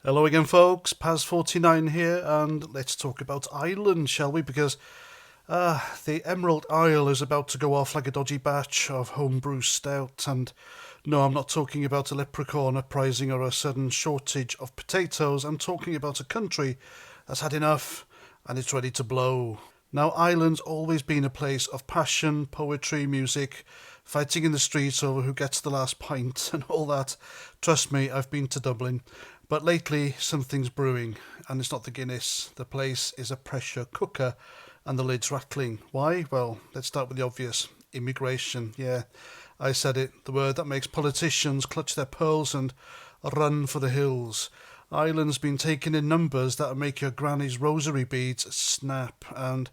Hello again, folks. Paz49 here, and let's talk about Ireland, shall we? Because the Emerald Isle is about to go off like a dodgy batch of homebrew stout. And no, I'm not talking about a leprechaun uprising or a sudden shortage of potatoes. I'm talking about a country that's had enough and it's ready to blow. Now, Ireland's always been a place of passion, poetry, music, fighting in the streets over who gets the last pint and all that. Trust me, I've been to Dublin. But lately, something's brewing, and it's not the Guinness. The place is a pressure cooker, and the lid's rattling. Why? Well, let's start with the obvious. Immigration. Yeah, I said it. The word that makes politicians clutch their pearls and run for the hills. Ireland's been taken in numbers that make your granny's rosary beads snap. And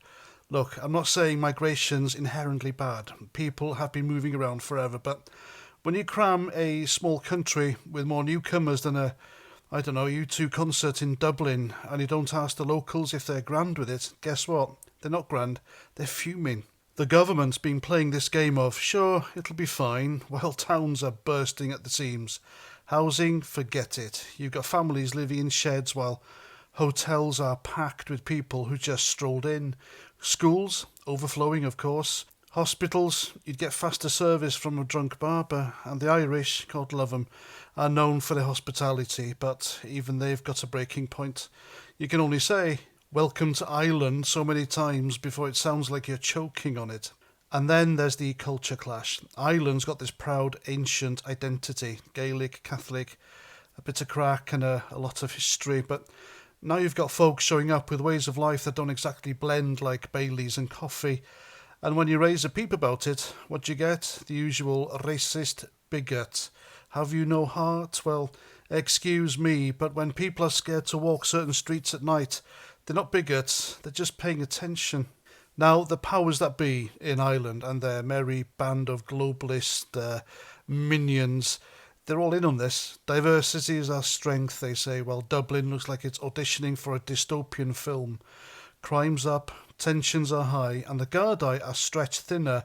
look, I'm not saying migration's inherently bad. People have been moving around forever, but when you cram a small country with more newcomers than a U2 concert in Dublin, and you don't ask the locals if they're grand with it, guess what? They're not grand, they're fuming. The government's been playing this game of, sure, it'll be fine, while towns are bursting at the seams. Housing, forget it. You've got families living in sheds while hotels are packed with people who just strolled in. Schools, overflowing, of course. Hospitals, you'd get faster service from a drunk barber, and the Irish, God love 'em, are known for their hospitality, but even they've got a breaking point. You can only say, welcome to Ireland so many times before it sounds like you're choking on it. And then there's the culture clash. Ireland's got this proud ancient identity, Gaelic, Catholic, a bit of crack and a lot of history, but now you've got folks showing up with ways of life that don't exactly blend like Baileys and coffee. And when you raise a peep about it, what do you get? The usual racist bigot. Have you no heart? Well, excuse me, but when people are scared to walk certain streets at night, they're not bigots, they're just paying attention. Now, the powers that be in Ireland and their merry band of globalist minions, they're all in on this. Diversity is our strength, they say, while Dublin looks like it's auditioning for a dystopian film. Crime's up, tensions are high, and the Gardaí are stretched thinner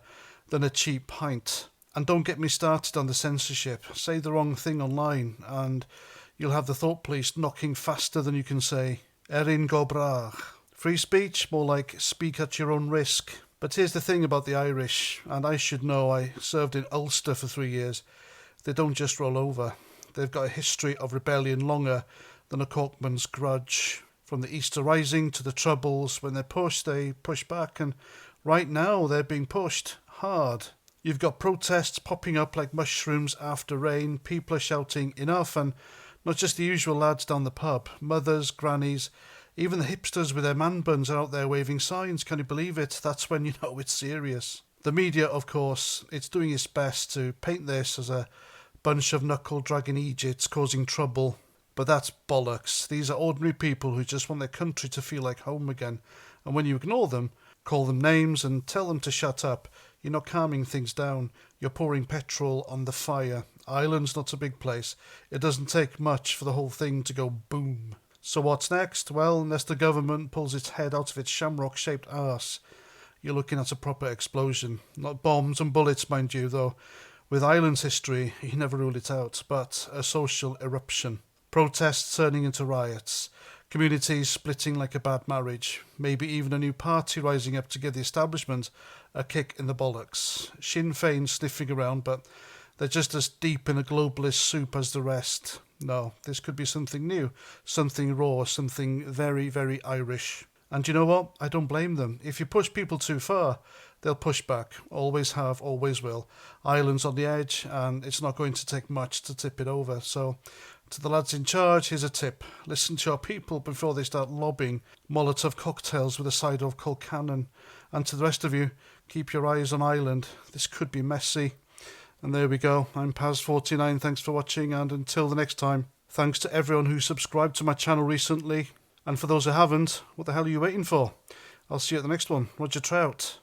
than a cheap pint. And don't get me started on the censorship. Say the wrong thing online, and you'll have the thought police knocking faster than you can say Erin go bragh. Free speech, more like speak at your own risk. But here's the thing about the Irish, and I should know, I served in Ulster for 3 years. They don't just roll over. They've got a history of rebellion longer than a Corkman's grudge. From the Easter Rising to the Troubles, when they're pushed, they push back, and right now they're being pushed hard. You've got protests popping up like mushrooms after rain, people are shouting enough, and not just the usual lads down the pub, mothers, grannies, even the hipsters with their man buns are out there waving signs. Can you believe it? That's when you know it's serious. The media, of course, it's doing its best to paint this as a bunch of knuckle-dragging Egypts causing trouble. But that's bollocks. These are ordinary people who just want their country to feel like home again. And when you ignore them, call them names and tell them to shut up, you're not calming things down. You're pouring petrol on the fire. Ireland's not a big place. It doesn't take much for the whole thing to go boom. So what's next? Well, unless the government pulls its head out of its shamrock-shaped arse, you're looking at a proper explosion. Not bombs and bullets, mind you, though. With Ireland's history, you never rule it out, but a social eruption. Protests turning into riots, communities splitting like a bad marriage, maybe even a new party rising up to give the establishment a kick in the bollocks. Sinn Féin sniffing around, but they're just as deep in a globalist soup as the rest. No, this could be something new, something raw, something very, very Irish. And you know what? I don't blame them. If you push people too far, they'll push back. Always have, always will. Ireland's on the edge, and it's not going to take much to tip it over. So, to the lads in charge, here's a tip. Listen to your people before they start lobbing Molotov cocktails with a side of Colcannon. And to the rest of you, keep your eyes on Ireland. This could be messy. And there we go. I'm Paz49. Thanks for watching, and until the next time, thanks to everyone who subscribed to my channel recently. And for those who haven't, what the hell are you waiting for? I'll see you at the next one. Roger Trout.